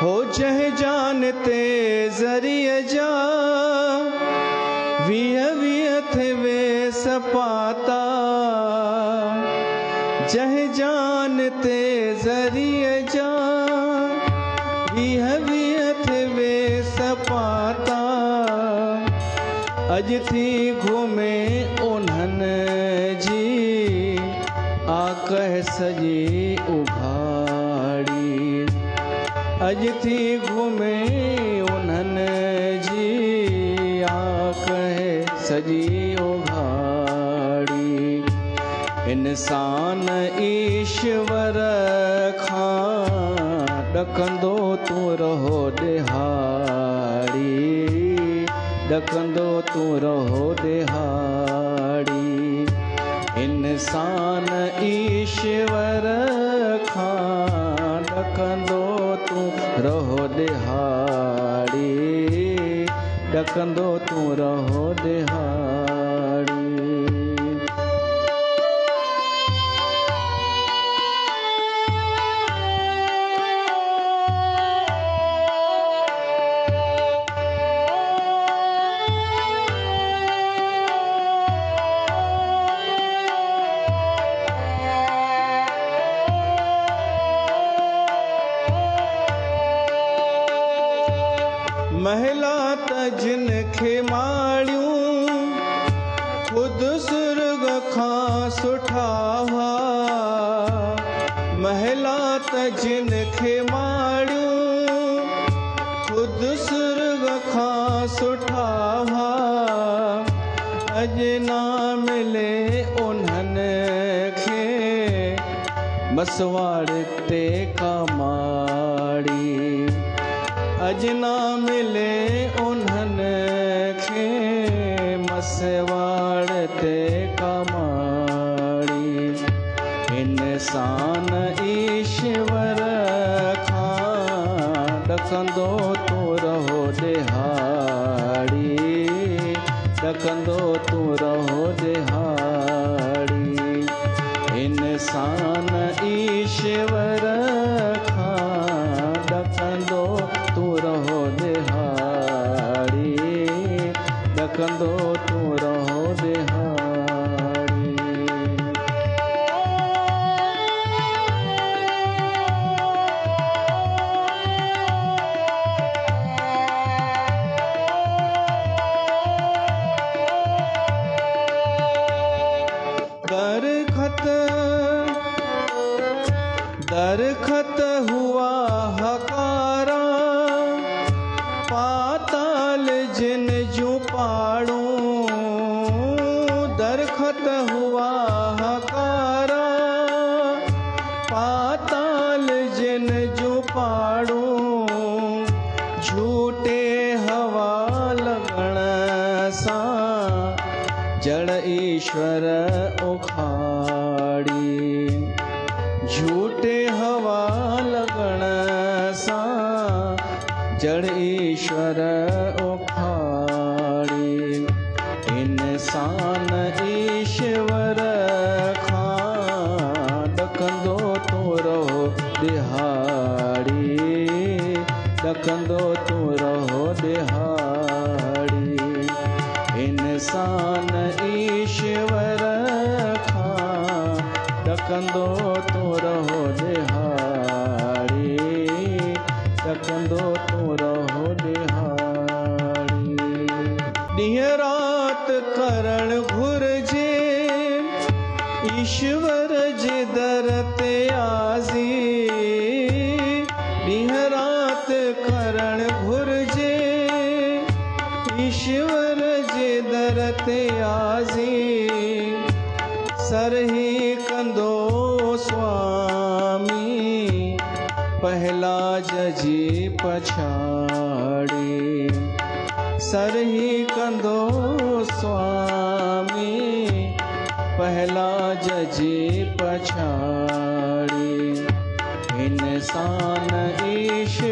हो जह जानते जरिए जा विह थे वे सपाता जह जानते जरिए जा विह थे वे सपाता अज थी घूमे उन्हन जी आकह सजी उघाड़ी अज थी घूमे उन्हन जी आकह सजी उघाड़ी इंसान ईश्वर खां ॾकंदो तूं रहो ॾिहाड़ी ॾकंदो तूं रहो ॾिहाड़ी इंसान ईश्वर खां ॾकंदो तूं रहो ॾिहाड़ी ॾकंदो तूं रहो ॾिहाड़ी महला त जिन खे माड़ियूं ख़ुदि सुर्ग खां सुठा हुआ महला त जिन खे माड़ियूं ख़ुदि सुर्ग खां सुठा हुआ अॼु ना मिले उन्हनि खे मसवाड़ ते का माड़ी अज ना मिले उन्हनि खे मसवाड़ ते कमाड़ी इंसान ईश्वर खां ॾकंदो तूं रहो ॾिहाड़ी ॾकंदो तूं रहो ॾिहाड़ी इंसान ईश्वर खां ॾकंदो तूं रहो ॾिहाड़ी ॾकंदो तूं रहो ॾिहाड़ी दरखत हुआ हकारा पाताल जिन जूं पाड़ूं दरखत हुआ हकारा पाताल जिन जूं पाड़ूं झूठे हवा लगण सां जड़ ईश्वर उखाड़ी झूठे हवा लगण सां जड़ ईश्वर उखाड़ी इंसान ईश्वर खां ॾकंदो तूं रहो ॾिहाड़ी ॾकंदो तूं रहो ॾिहाड़ी इंसान ईश्वर खां ॾकंदो तूं रहो ॾिहाड़ी ॾकंदो तूं रहो ॾिहाड़ी ॾींहुं राति करणु घुरिजे ईश्वर जे दर ते आज़ी ॾींहुं राति करणु घुरिजे ईश्वर जे दर ते आज़ी सरही कंदो स्वामी पहला जजी पछाड़ी सरही कंदो स्वामी पहला जजी पछाड़ी इंसान ईश्वर